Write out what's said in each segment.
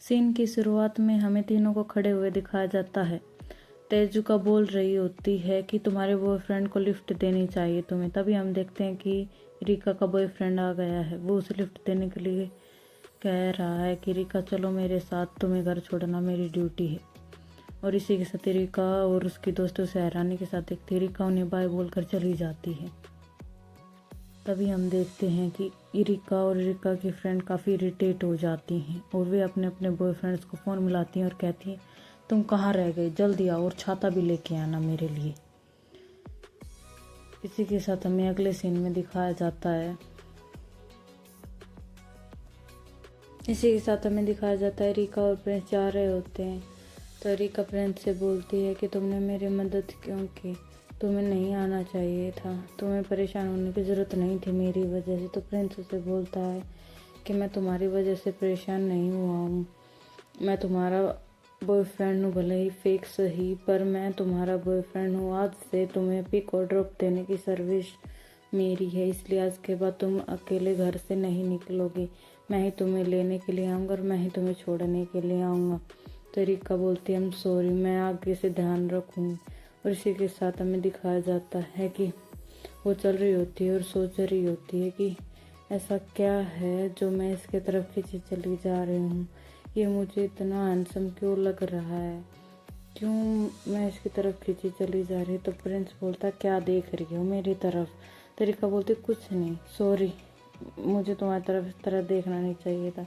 Scene की शुरुआत में हमें तीनों को खड़े हुए दिखाया जाता है। तेजुका बोल रही होती है कि तुम्हारे बॉयफ्रेंड को लिफ्ट देनी चाहिए तुम्हें। तभी हम देखते हैं कि रिका का बॉयफ्रेंड आ गया है। वो उसे लिफ्ट देने के लिए कह रहा है कि रिका चलो मेरे साथ, तुम्हें घर छोड़ना मेरी ड्यूटी है। और इसी के साथ रिका और उसकी दोस्तों से हैरानी के साथ देखती है। रिका उन्हें बाय बोलकर चली जाती है। तभी हम देखते हैं कि रिका और रिका की फ्रेंड काफ़ी इरिटेट हो जाती हैं और वे अपने अपने बॉयफ्रेंड्स को फ़ोन मिलाती हैं और कहती हैं तुम कहाँ रह गए, जल्दी आओ और छाता भी लेके आना मेरे लिए। इसी के साथ हमें अगले सीन में दिखाया जाता है रिका और प्रिंस जा रहे होते हैं। तो रिका प्रिंस से बोलती है कि तुमने मेरी मदद क्यों की, तुम्हें नहीं आना चाहिए था, तुम्हें परेशान होने की ज़रूरत नहीं थी मेरी वजह से। तो प्रिंस उसे बोलता है कि मैं तुम्हारी वजह से परेशान नहीं हुआ हूँ, मैं तुम्हारा बॉयफ्रेंड हूँ, भले ही फेक सही, पर मैं तुम्हारा बॉयफ्रेंड हूँ। आज से तुम्हें पिक और ड्रॉप देने की सर्विस मेरी है, इसलिए आज के बाद तुम अकेले घर से नहीं निकलोगी। मैं ही तुम्हें लेने के लिए आऊँगा और मैं ही तुम्हें छोड़ने के लिए आऊँगा। तो रिका बोलती है सॉरी, मैं आगे से ध्यान रखूँगी। और इसी के साथ हमें दिखाया जाता है कि वो चल रही होती है और सोच रही होती है कि ऐसा क्या है जो मैं इसके तरफ खींची चली जा रही हूँ, ये मुझे इतना हैंडसम क्यों लग रहा है, क्यों मैं इसकी तरफ खींची चली जा रही। तो प्रिंस बोलता क्या देख रही हो मेरी तरफ। तो रिका बोलती कुछ नहीं, सॉरी, मुझे तुम्हारी तरफ इस तरह देखना नहीं चाहिए था।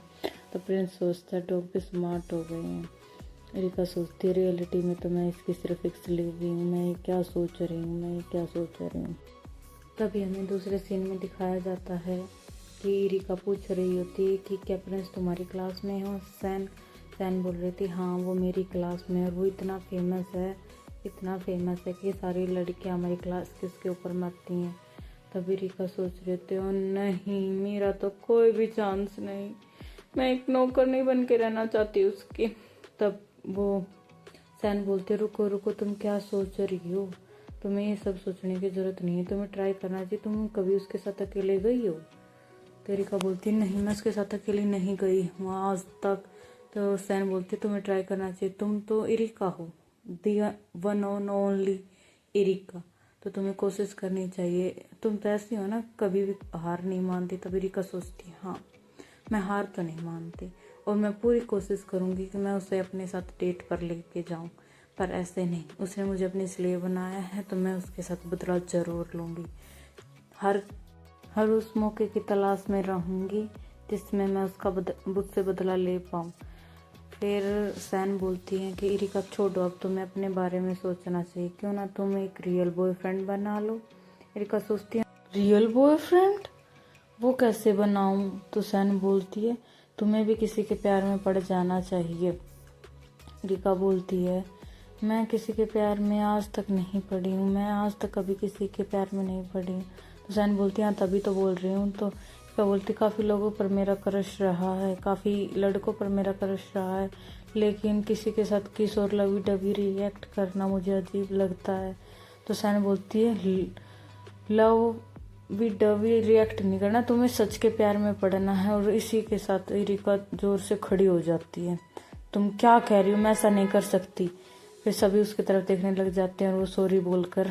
तो प्रिंस सोचता है डॉग भी स्मार्ट हो गए हैं। रिका सोचती है रियलिटी में तो मैं इसकी सिर्फ एक स्लेवी हूँ, मैं ये क्या सोच रही हूँ। तभी हमें दूसरे सीन में दिखाया जाता है कि रिका पूछ रही होती है कि क्या प्रिंस तुम्हारी क्लास में हो। सैन बोल रही थी हाँ वो मेरी क्लास में है और वो इतना फेमस है कि सारी लड़कियां हमारी क्लास के उसके ऊपर मरती हैं। तभी रिका सोच रही थी नहीं, मेरा तो कोई भी चांस नहीं, मैं एक नौकर नहीं बन के रहना चाहती उसकी। तब वो सैन बोलते रुको रुको, तुम क्या सोच रही हो, तुम्हें ये सब सोचने की ज़रूरत नहीं है, तुम्हें ट्राई करना चाहिए। तुम कभी उसके साथ अकेले गई हो। तो रिका बोलती नहीं मैं उसके साथ अकेली नहीं गई हूँ आज तक। तो सैन बोलती तुम्हें ट्राई करना चाहिए, तुम तो इरिका हो, the one and only Erica, तो तुम्हें कोशिश करनी चाहिए। तुम तो ऐसी हो ना, कभी भी हार नहीं मानती। तभी रिका सोचती है हाँ मैं हार तो नहीं मानती और मैं पूरी कोशिश करूँगी कि मैं उसे अपने साथ डेट पर लेके जाऊँ, पर ऐसे नहीं, उसने मुझे अपनी स्लेव बनाया है तो मैं उसके साथ बदला ज़रूर लूँगी। हर उस मौके की तलाश में रहूँगी जिसमें मैं उसका मुझसे बदला ले पाऊँ। फिर सैन बोलती हैं कि इरिका छोड़ो, अब तुम्हें अपने बारे में सोचना चाहिए, क्यों ना तुम एक रियल बॉयफ्रेंड बना लो। इरिका सोचती है रियल बॉयफ्रेंड वो कैसे बनाऊं। तो सैन बोलती है तुम्हें भी किसी के प्यार में पड़ जाना चाहिए। रिका बोलती है मैं किसी के प्यार में आज तक नहीं पड़ी हूँ, मैं आज तक कभी किसी के प्यार में नहीं पड़ी हूँ। तो सैन बोलती है हाँ तभी तो बोल रही हूँ। तो रिका बोलती काफ़ी लोगों पर मेरा क्रश रहा है, काफ़ी लड़कों पर मेरा क्रश रहा है, लेकिन किसी के साथ किस और लवी डबी रिएक्ट करना मुझे अजीब लगता है। तो सैन बोलती है लव डबी रिएक्ट नहीं करना, तुम्हें सच के प्यार में पड़ना है। और इसी के साथ रिका जोर से खड़ी हो जाती है, तुम क्या कह रही हो, मैं ऐसा नहीं कर सकती। फिर सभी उसकी तरफ देखने लग जाते हैं और वो सॉरी बोलकर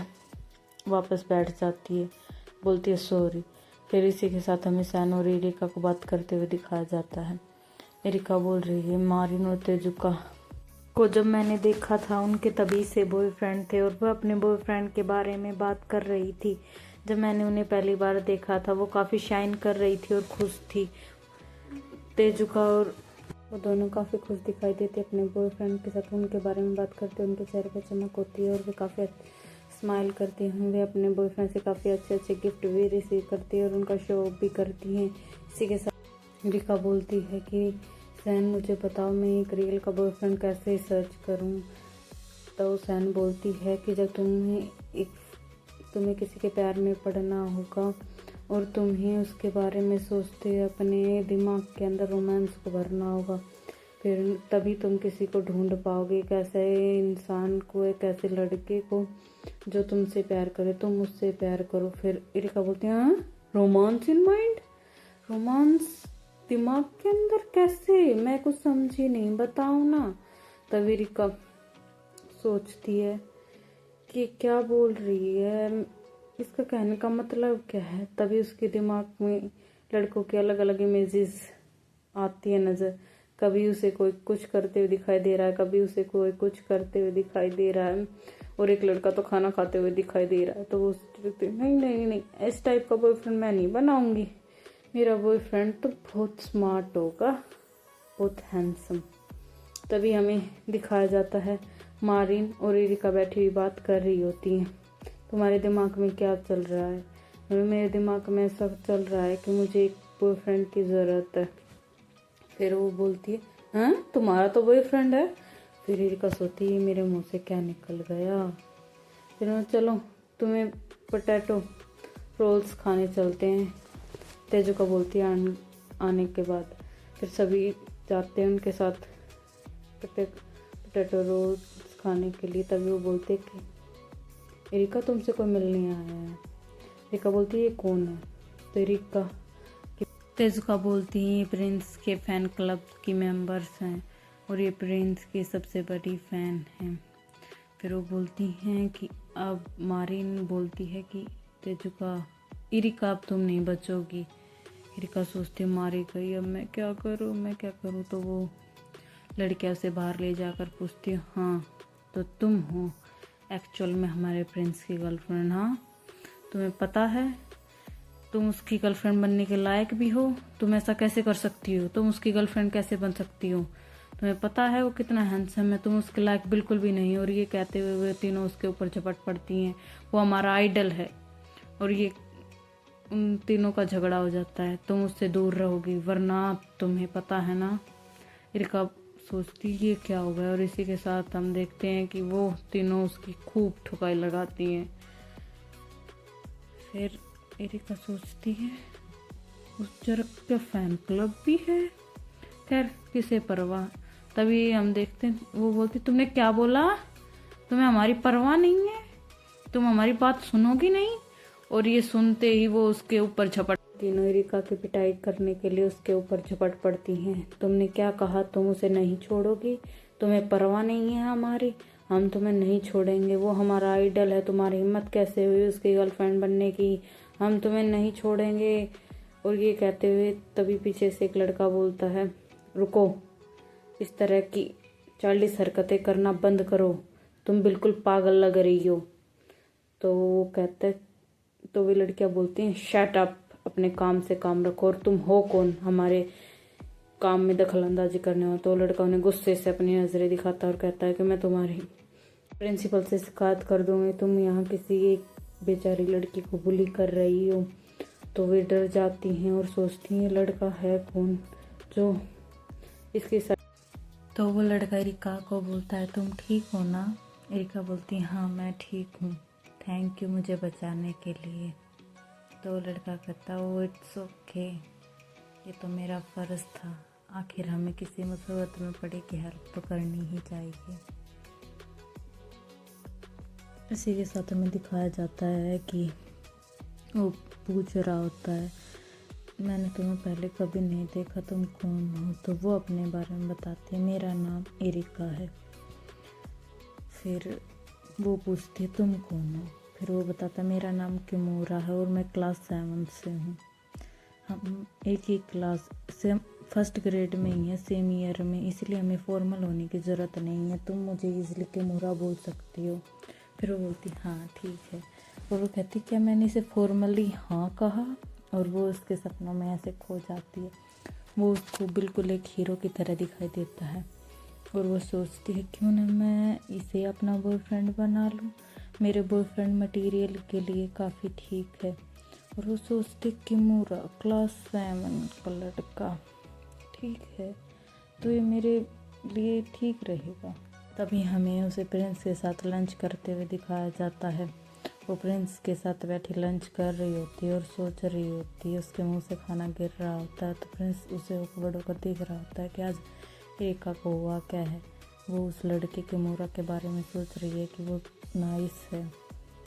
वापस बैठ जाती है, बोलती है सॉरी। फिर इसी के साथ हमें सैन और एरिका को बात करते हुए दिखाया जाता है। एरिका बोल रही है मारिन और तेजुका को जब मैंने देखा था उनके तभी से बॉयफ्रेंड थे और वह अपने बॉयफ्रेंड के बारे में बात कर रही थी। जब मैंने उन्हें पहली बार देखा था वो काफ़ी शाइन कर रही थी और खुश थी। तेजुका और वो दोनों काफ़ी खुश दिखाई देते अपने बॉयफ्रेंड के साथ उनके बारे में बात करते, उनके चेहरे पर चमक होती है और वे काफ़ी स्माइल करती हैं। वे अपने बॉयफ्रेंड से काफ़ी अच्छे अच्छे गिफ्ट भी रिसीव करती है और उनका शो ऑफ भी करती हैं। इसी के साथ रिका बोलती है कि सैन मुझे बताओ मैं एक रियल का बॉयफ्रेंड कैसे सर्च करूं। तो सैन बोलती है कि जब तुम्हें किसी के प्यार में पड़ना होगा और तुम्हें उसके बारे में सोचते अपने दिमाग के अंदर रोमांस को भरना होगा, फिर तभी तुम किसी को ढूंढ पाओगे, एक ऐसे इंसान को, एक ऐसे लड़के को जो तुमसे प्यार करे। तुम मुझसे प्यार करो। फिर इरिका बोलती है रोमांस इन माइंड, रोमांस दिमाग के अंदर कैसे, मैं कुछ समझी नहीं, बताओ ना। तभी रिका सोचती है कि क्या बोल रही है, इसका कहने का मतलब क्या है। तभी उसके दिमाग में लड़कों के अलग अलग इमेजेस आती है नजर। कभी उसे कोई कुछ करते हुए दिखाई दे रहा है, कभी उसे कोई कुछ करते हुए दिखाई दे रहा है, और एक लड़का तो खाना खाते हुए दिखाई दे रहा है। तो वो सोचती है, नहीं नहीं नहीं, इस टाइप का बॉयफ्रेंड मैं नहीं बनाऊंगी। मेरा बॉयफ्रेंड तो बहुत स्मार्ट होगा, बहुत हैंडसम। तभी हमें दिखाया जाता है मारिन और एरिका बैठी हुई बात कर रही होती हैं। तुम्हारे दिमाग में क्या चल रहा है? मेरे दिमाग में ऐसा चल रहा है कि मुझे एक बॉयफ्रेंड की ज़रूरत है। फिर वो बोलती है, हाँ तुम्हारा तो बॉयफ्रेंड है। फिर एरिका सोचती है मेरे मुंह से क्या निकल गया। फिर मैं, चलो तुम्हें पोटैटो रोल्स खाने चलते हैं, तेजुका बोलती है आने के बाद। फिर सभी जाते हैं उनके साथ पोटैटो रोल्स खाने के लिए। तभी वो बोलते कि एरिका तुमसे कोई मिलने आया है। एरिका बोलती है ये कौन है? तो एरिका तेजुका बोलती है ये प्रिंस के फैन क्लब की मेंबर्स हैं और ये प्रिंस की सबसे बड़ी फ़ैन हैं। फिर वो बोलती हैं कि अब मारिन बोलती है कि तेजुका एरिका अब तुम नहीं बचोगी। एरिका सोचती मारी गई, अब मैं क्या करूँ, मैं क्या करूँ। तो वो लड़कियां उसे बाहर ले जाकर पूछती है, हाँ तो तुम हो एक्चुअल में हमारे प्रिंस की गर्लफ्रेंड? हाँ तुम्हें पता है तुम उसकी गर्लफ्रेंड बनने के लायक भी हो? तुम ऐसा कैसे कर सकती हो? तुम उसकी गर्लफ्रेंड कैसे बन सकती हो? तुम्हें पता है वो कितना हैंडसम है? तुम उसके लायक बिल्कुल भी नहीं। और ये कहते हुए वे तीनों उसके ऊपर झपट पड़ती हैं। वो हमारा आइडल है। और ये उन तीनों का झगड़ा हो जाता है, तुम उससे दूर रहोगी वरना तुम्हें पता है ना। इरका सोचती ये क्या हो गया। और इसी के साथ हम देखते हैं कि वो तीनों उसकी खूब ठुकाई लगाती हैं। फिर एरिका सोचती है उस जरक का फैन क्लब भी है, खैर किसे परवाह। तभी हम देखते हैं वो बोलती तुमने क्या बोला? तुम्हें हमारी परवाह नहीं है? तुम हमारी बात सुनोगी नहीं? और ये सुनते ही वो उसके ऊपर झपट, तीनों एरिका की पिटाई करने के लिए उसके ऊपर झपट पड़ती हैं। तुमने क्या कहा? तुम उसे नहीं छोड़ोगी? तुम्हें परवाह नहीं है हमारी? हम तुम्हें नहीं छोड़ेंगे, वो हमारा आइडल है। तुम्हारी हिम्मत कैसे हुई उसकी गर्लफ्रेंड बनने की? हम तुम्हें नहीं छोड़ेंगे। और ये कहते हुए तभी पीछे से एक लड़का बोलता है, रुको, इस तरह की चाइल्डिश हरकतें करना बंद करो, तुम बिल्कुल पागल लग रही हो। तो वो कहते, तो वे लड़कियां बोलती हैं, शट अप, अपने काम से काम रखो, और तुम हो कौन हमारे काम में दखल अंदाजी करने हो? तो लड़का उन्हें गुस्से से अपनी नजरें दिखाता है और कहता है कि मैं तुम्हारी प्रिंसिपल से शिकायत कर दूंगी, तुम यहाँ किसी एक बेचारी लड़की को बुली कर रही हो। तो वे डर जाती हैं और सोचती हैं लड़का है कौन जो इसके साथ। तो वो लड़का एरिका को बोलता है, तुम ठीक हो ना? एरिका बोलती है, हाँ मैं ठीक हूँ, थैंक यू मुझे बचाने के लिए। तो लड़का कहता, ओ इट्स ओके, ये तो मेरा फ़र्ज़ था, आखिर हमें किसी मुसीबत में पड़े की हेल्प तो करनी ही चाहिए। इसी के साथ हमें दिखाया जाता है कि वो पूछ रहा होता है, मैंने तुम्हें पहले कभी नहीं देखा, तुम कौन हो? तो वो अपने बारे में बताती है, मेरा नाम एरिका है। फिर वो पूछती है, तुम कौन हो? फिर वो बताता है, मेरा नाम किमोरा है और मैं क्लास 7 से हूँ। हम एक ही क्लास से फर्स्ट ग्रेड में ही है, सेम ईयर में, इसलिए हमें फॉर्मल होने की ज़रूरत नहीं है, तुम मुझे इजली किमोरा बोल सकती हो। फिर वो बोलती, हाँ ठीक है। और वो कहती, क्या मैंने इसे फॉर्मली हाँ कहा? और वो उसके सपनों में ऐसे खो जाती है। वो उसको बिल्कुल एक हीरो की तरह दिखाई देता है और वो सोचती है, क्यों ना मैं इसे अपना बॉयफ्रेंड बना लूँ, मेरे बॉयफ्रेंड मटेरियल के लिए काफ़ी ठीक है। और वो सोचती, किमोरा क्लास 7 का लड़का, ठीक है, तो ये मेरे लिए ठीक रहेगा। तभी हमें उसे प्रिंस के साथ लंच करते हुए दिखाया जाता है। वो प्रिंस के साथ बैठी लंच कर रही होती है और सोच रही होती है, उसके मुंह से खाना गिर रहा होता है। तो प्रिंस उसे ऊपर होकर देख रहा होता है कि आज एरिका को हुआ क्या है। वो उस लड़के के मोरा के बारे में सोच रही है कि वो नाइस है,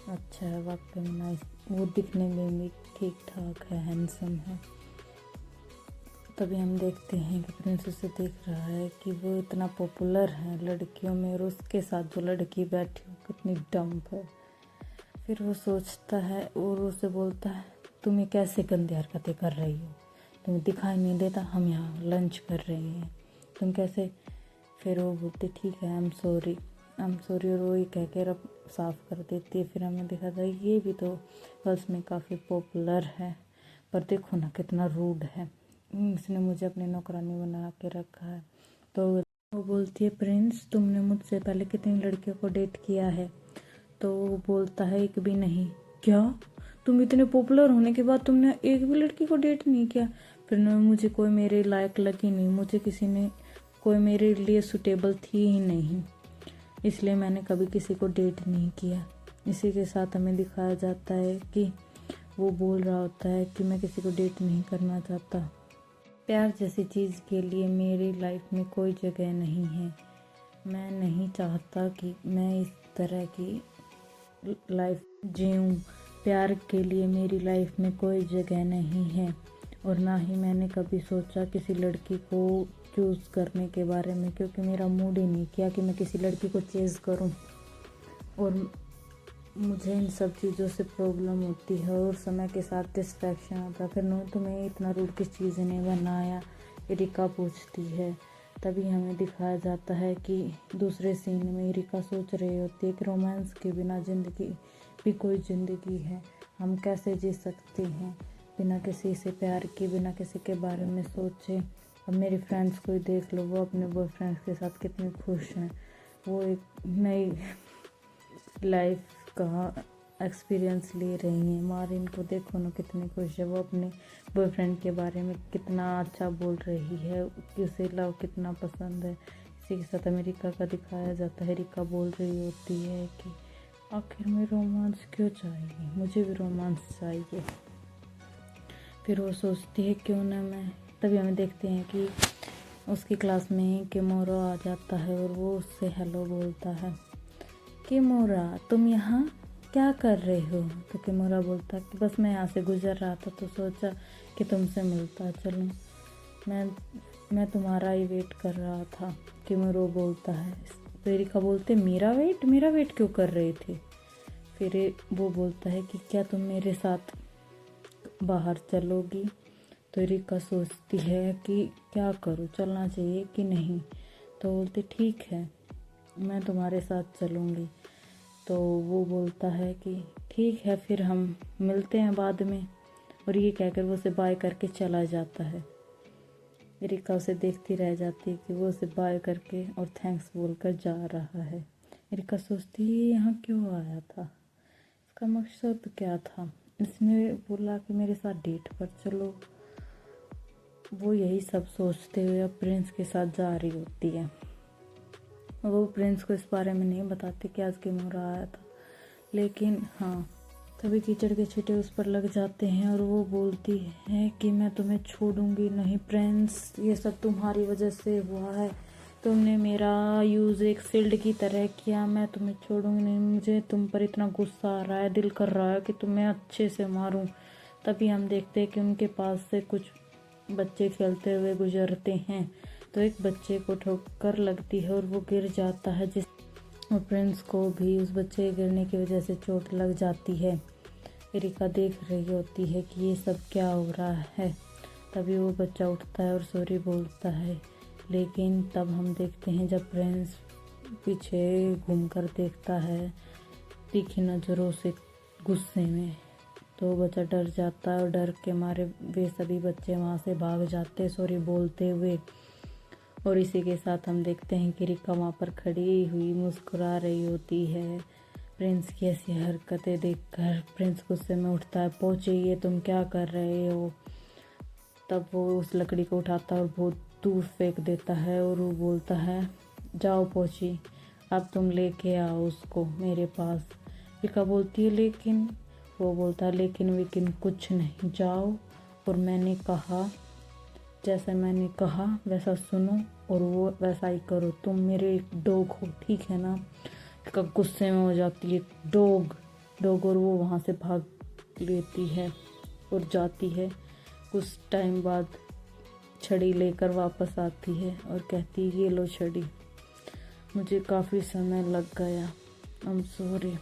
अच्छा है, वाकई में नाइस, वो दिखने में भी ठीक ठाक है, हैंडसम है। तभी हम देखते हैं कि प्रिंस उसे देख रहा है कि वो इतना पॉपुलर है लड़कियों में और उसके साथ जो लड़की बैठी हो कितनी डम्प है। फिर वो सोचता है और उसे बोलता है, तुम ये कैसे गंदी हरकतें कर रही हो, तुम्हें दिखाई नहीं देता हम यहाँ लंच कर रहे हैं, तुम कैसे। फिर वो बोलती ठीक है आई एम सॉरी और वो ये कह के रब साफ़ कर देती है। फिर हमें देखा था ये भी तो गर्ल्स में काफ़ी पॉपुलर है, पर देखो ना कितना रूड है, इसने मुझे अपनी नौकरानी बना के रखा है। तो वो बोलती है प्रिंस तुमने मुझसे पहले कितनी लड़कियों को डेट किया है। तो वो बोलता है एक भी नहीं। क्या, तुम इतने पॉपुलर होने के बाद तुमने एक भी लड़की को डेट नहीं किया। फिर मुझे कोई मेरे लायक लगी नहीं, मुझे किसी ने कोई मेरे लिए सूटेबल थी ही नहीं, इसलिए मैंने कभी किसी को डेट नहीं किया। इसी के साथ हमें दिखाया जाता है कि वो बोल रहा होता है कि मैं किसी को डेट नहीं करना चाहता। प्यार जैसी चीज़ के लिए मेरी लाइफ में कोई जगह नहीं है। मैं नहीं चाहता कि मैं इस तरह की लाइफ जीऊँ। प्यार के लिए मेरी लाइफ में कोई जगह नहीं है और ना ही मैंने कभी सोचा किसी लड़की को चूज़ करने के बारे में, क्योंकि मेरा मूड ही नहीं किया कि मैं किसी लड़की को चेज़ करूं और मुझे इन सब चीज़ों से प्रॉब्लम होती है और समय के साथ डिस्ट्रैक्शन आता है। फिर तुम्हें इतना रूड किस चीज़ ने बनाया, एरिका पूछती है। तभी हमें दिखाया जाता है कि दूसरे सीन में एरिका सोच रही होती है कि रोमांस के बिना ज़िंदगी भी कोई ज़िंदगी है, हम कैसे जी सकते हैं बिना किसी से प्यार के, बिना किसी के बारे में सोचे। अब मेरी फ्रेंड्स को ही देख लो, वो अपने बॉयफ्रेंड्स के साथ कितनी खुश हैं, वो एक नई लाइफ का एक्सपीरियंस ले रही हैं। मारिन को देखो ना कितनी खुश है, वो अपने बॉयफ्रेंड के बारे में कितना अच्छा बोल रही है कि उसे लव कितना पसंद है। इसी के साथ अमेरिका का दिखाया जाता है, रिका बोल रही होती है कि आखिर में रोमांस क्यों चाहिए, मुझे भी रोमांस चाहिए। फिर वो सोचती है क्यों ना मैं। तभी हमें देखते हैं कि उसकी क्लास में किमोरा आ जाता है और वो उससे हेलो बोलता है। किमोरा तुम यहाँ क्या कर रहे हो। तो किमोरा बोलता कि बस मैं यहाँ से गुजर रहा था तो सोचा कि तुमसे मिलता चलूँ, मैं तुम्हारा ही वेट कर रहा था। किमोरा बोलता है। तो एरिका बोलते मेरा वेट क्यों कर रहे थे। फिर वो बोलता है कि क्या तुम मेरे साथ बाहर चलोगी। तो एरिका सोचती है कि क्या करूँ, चलना चाहिए कि नहीं। तो बोलते ठीक है मैं तुम्हारे साथ चलूँगी। तो वो बोलता है कि ठीक है फिर हम मिलते हैं बाद में, और ये कहकर वो उसे बाय करके चला जाता है। एरिका उसे देखती रह जाती है कि वो उसे बाय करके और थैंक्स बोलकर जा रहा है। एरिका सोचती है यहाँ क्यों आया था, इसका मकसद क्या था, इसने बोला कि मेरे साथ डेट पर चलो। वो यही सब सोचते हुए अब प्रिंस के साथ जा रही होती है। वो प्रिंस को इस बारे में नहीं बताती कि आज किमोरा आया था, लेकिन हाँ तभी कीचड़ के छींटे उस पर लग जाते हैं और वो बोलती है कि मैं तुम्हें छोड़ूंगी नहीं प्रिंस, ये सब तुम्हारी वजह से हुआ है, तुमने मेरा यूज़ एक शील्ड की तरह किया, मैं तुम्हें छोड़ूंगी नहीं, मुझे तुम पर इतना गुस्सा आ रहा है, दिल कर रहा है कि तुम्हें अच्छे से मारूं। तभी हम देखते हैं कि उनके पास से कुछ बच्चे खेलते हुए गुजरते हैं, तो एक बच्चे को ठोकर लगती है और वो गिर जाता है, जिस और प्रिंस को भी उस बच्चे के गिरने की वजह से चोट लग जाती है। एरिका देख रही होती है कि ये सब क्या हो रहा है। तभी वो बच्चा उठता है और सॉरी बोलता है, लेकिन तब हम देखते हैं जब प्रिंस पीछे घूमकर देखता है तीखी नज़रों से गुस्से में, तो बच्चा डर जाता है और डर के मारे वे सभी बच्चे वहाँ से भाग जाते सॉरी बोलते हुए। और इसी के साथ हम देखते हैं कि रिका वहाँ पर खड़ी हुई मुस्कुरा रही होती है। प्रिंस की ऐसी हरकतें देखकर प्रिंस गुस्से में उठता है, पहुँचे ये तुम क्या कर रहे हो। तब वो उस लकड़ी को उठाता है और बहुत दूर फेंक देता है और वो बोलता है जाओ पहुँची, अब तुम लेके आओ उसको मेरे पास। रिका बोलती है लेकिन, वो बोलता है लेकिन कुछ नहीं, जाओ और मैंने कहा जैसा मैंने कहा वैसा सुनो और वो वैसा ही करो, तुम मेरे एक डॉग हो ठीक है ना। रिका गुस्से में हो जाती है डॉग और वो वहाँ से भाग लेती है और जाती है। कुछ टाइम बाद छड़ी लेकर वापस आती है और कहती है ये लो छड़ी, मुझे काफ़ी समय लग गया, आई एम सॉरी।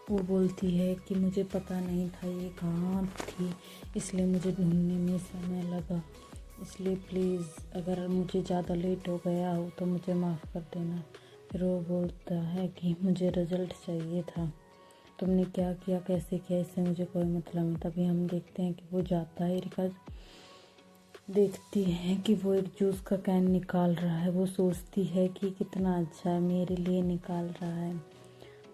वो बोलती है कि मुझे पता नहीं था ये कहाँ थी, इसलिए मुझे ढूंढने में समय लगा, इसलिए प्लीज़ अगर मुझे ज़्यादा लेट हो गया हो तो मुझे माफ़ कर देना। फिर वो बोलता है कि मुझे रिजल्ट चाहिए था, तुमने क्या किया कैसे किया इससे मुझे कोई मतलब नहीं। तभी हम देखते हैं कि वो जाता है, एरिका देखती है कि वो एक जूस का कैन निकाल रहा है। वो सोचती है कि कितना अच्छा है, मेरे लिए निकाल रहा है।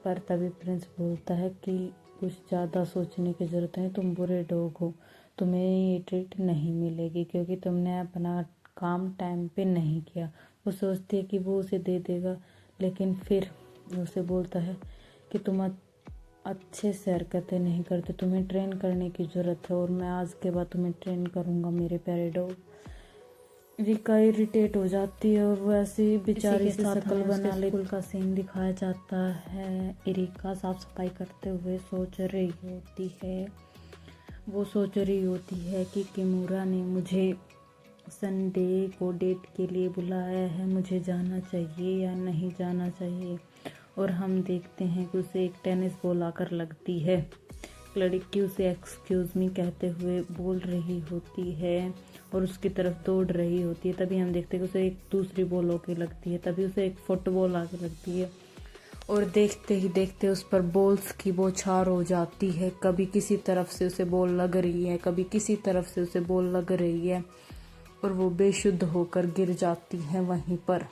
पर तभी प्रिंस बोलता है कि कुछ ज़्यादा सोचने की ज़रूरत नहीं, तुम बुरे डॉग हो, तुम्हें ये ट्रीट नहीं मिलेगी क्योंकि तुमने अपना काम टाइम पे नहीं किया। वो सोचती है कि वो उसे दे देगा, लेकिन फिर उसे बोलता है कि तुम अच्छे से हरकतें नहीं करते, तुम्हें ट्रेन करने की ज़रूरत है और मैं आज के बाद तुम्हें ट्रेन करूँगा मेरे प्यारे डॉग। रिका इरिटेट हो जाती है और वो ऐसी बेचारी सी शक्ल बना ले। स्कूल का सीन दिखाया जाता है। एरिका साफ सफाई करते हुए सोच रही होती है कि किमूरा ने मुझे संडे को डेट के लिए बुलाया है, मुझे जाना चाहिए या नहीं जाना चाहिए। और हम देखते हैं कि उसे एक टेनिस बॉल आकर लगती है। लड़की उसे एक्सक्यूज़ मी कहते हुए बोल रही होती है और उसकी तरफ दौड़ रही होती है। तभी हम देखते हैं कि उसे एक दूसरी बॉल होके लगती है, तभी उसे एक फुटबॉल आके लगती है और देखते ही देखते उस पर बॉल्स की बौछार हो जाती है। कभी किसी तरफ से उसे बॉल लग रही है, कभी किसी तरफ से उसे बॉल लग रही है और वो बेशुद्ध होकर गिर जाती है वहीं पर।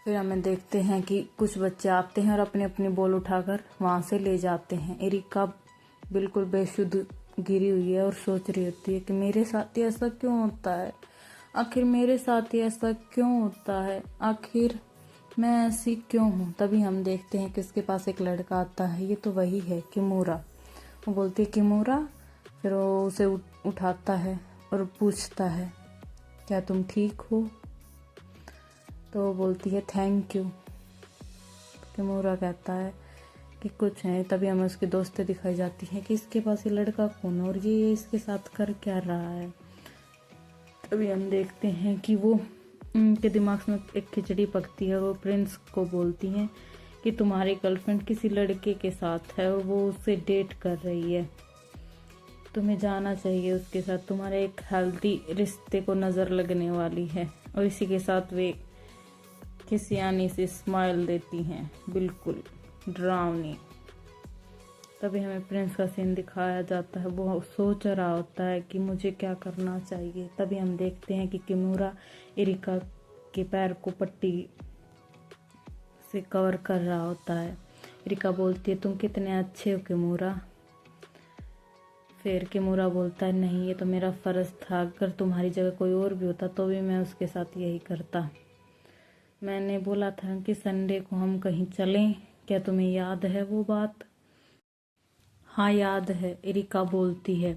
फिर हमें देखते हैं कि कुछ बच्चे आते हैं और अपनी अपनी बॉल उठाकर वहाँ से ले जाते हैं। एरिका बिल्कुल बेशुद्ध गिरी हुई है और सोच रही होती है कि मेरे साथ ही ऐसा क्यों होता है, आखिर मेरे साथ ही ऐसा क्यों होता है, आखिर मैं ऐसी क्यों हूँ। तभी हम देखते हैं कि उसके पास एक लड़का आता है, ये तो वही है किमूरा। वो बोलती है किमूरा, फिर वो उसे उठाता है और पूछता है क्या तुम ठीक हो। तो वो बोलती है थैंक यू। किमूरा कहता है कि कुछ है। तभी हमें उसकी दोस्तें दिखाई जाती हैं कि इसके पास ये लड़का कौन है और ये इसके साथ कर क्या रहा है। तभी हम देखते हैं कि वो उनके दिमाग में एक खिचड़ी पकती है और वो प्रिंस को बोलती हैं कि तुम्हारी गर्लफ्रेंड किसी लड़के के साथ है और वो उससे डेट कर रही है, तुम्हें जाना चाहिए उसके साथ, तुम्हारे एक हेल्दी रिश्ते को नज़र लगने वाली है। और इसी के साथ वे खिसियानी से स्माइल देती हैं, बिल्कुल डरावनी। तभी हमें प्रिंस का सीन दिखाया जाता है। वो सोच रहा होता है कि मुझे क्या करना चाहिए। तभी हम देखते हैं कि किमूरा एरिका के पैर को पट्टी से कवर कर रहा होता है। एरिका बोलती है तुम कितने अच्छे हो किमूरा। फिर किमूरा बोलता है नहीं, ये तो मेरा फ़र्ज़ था, अगर तुम्हारी जगह कोई और भी होता तो भी मैं उसके साथ यही करता। मैंने बोला था कि संडे को हम कहीं चलें, क्या तुम्हें याद है वो बात। हाँ याद है, एरिका बोलती है।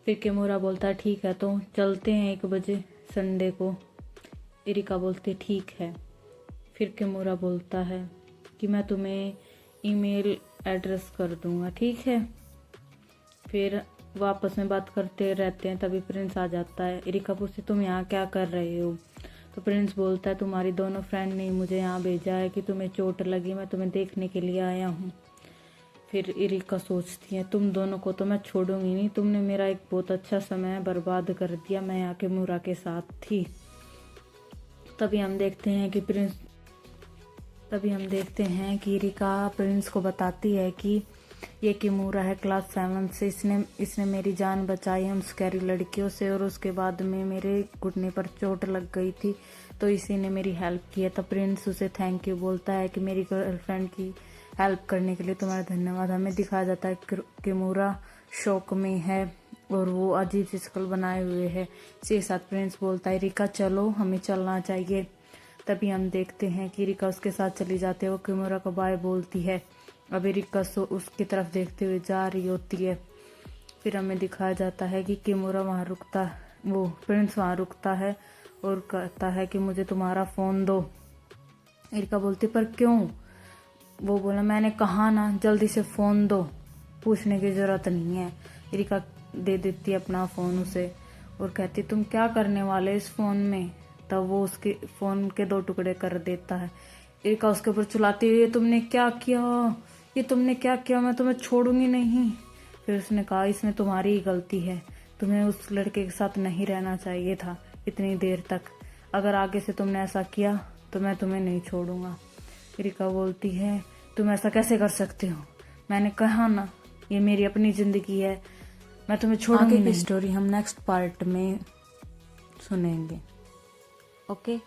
फिर किमूरा बोलता है ठीक है तो चलते हैं 1 बजे संडे को। एरिका बोलती है ठीक है। फिर किमूरा बोलता है कि मैं तुम्हें ईमेल एड्रेस कर दूंगा, ठीक है। फिर वो आपस में बात करते रहते हैं। तभी प्रिंस आ जाता है। एरिका पूछती तुम यहाँ क्या कर रहे हो। तो प्रिंस बोलता है तुम्हारी दोनों फ्रेंड ने मुझे यहाँ भेजा है कि तुम्हें चोट लगी, मैं तुम्हें देखने के लिए आया हूँ। फिर एरिका सोचती है तुम दोनों को तो मैं छोड़ूंगी नहीं, तुमने मेरा एक बहुत अच्छा समय बर्बाद कर दिया, मैं यहाँ के किमूरा के साथ थी। तभी हम देखते हैं कि एरिका प्रिंस को बताती है कि ये किमूरा है क्लास 7 से, इसने मेरी जान बचाई है उन स्कैरी लड़कियों से और उसके बाद में मेरे घुटने पर चोट लग गई थी तो इसी ने मेरी हेल्प की है। तब प्रिंस उसे थैंक यू बोलता है कि मेरी गर्लफ्रेंड की हेल्प करने के लिए तुम्हारा धन्यवाद। हमें दिखाया जाता है किमूरा शौक में है और वो अजीब सी शक्ल बनाए हुए है। इसी के साथ प्रिंस बोलता है रिका चलो हमें चलना चाहिए। तभी हम देखते हैं कि रिका उसके साथ चली जाती है। वो किमूरा को बाय बोलती है। अभी रिका उसकी तरफ देखते हुए जा रही होती है। फिर हमें दिखाया जाता है कि किमूरा प्रिंस वहाँ रुकता है और कहता है कि मुझे तुम्हारा फ़ोन दो। रिका बोलती पर क्यों। वो बोला मैंने कहा ना जल्दी से फ़ोन दो, पूछने की ज़रूरत नहीं है। रिका दे देती है अपना फ़ोन उसे और कहती तुम क्या करने वाले इस फ़ोन में। तब वो उसके फ़ोन के 2 टुकड़े कर देता है। इरिका उसके ऊपर चिल्लाती है, ये तुमने क्या किया, ये तुमने क्या किया, मैं तुम्हें छोड़ूंगी नहीं। फिर उसने कहा इसमें तुम्हारी ही गलती है, तुम्हें उस लड़के के साथ नहीं रहना चाहिए था इतनी देर तक। अगर आगे से तुमने ऐसा किया तो मैं तुम्हें नहीं छोड़ूंगा। इरिका बोलती है तुम ऐसा कैसे कर सकते हो, मैंने कहा ना ये मेरी अपनी ज़िंदगी है, मैं तुम्हें छोड़ूंगी नहीं। स्टोरी हम नेक्स्ट पार्ट में सुनेंगे। ओके।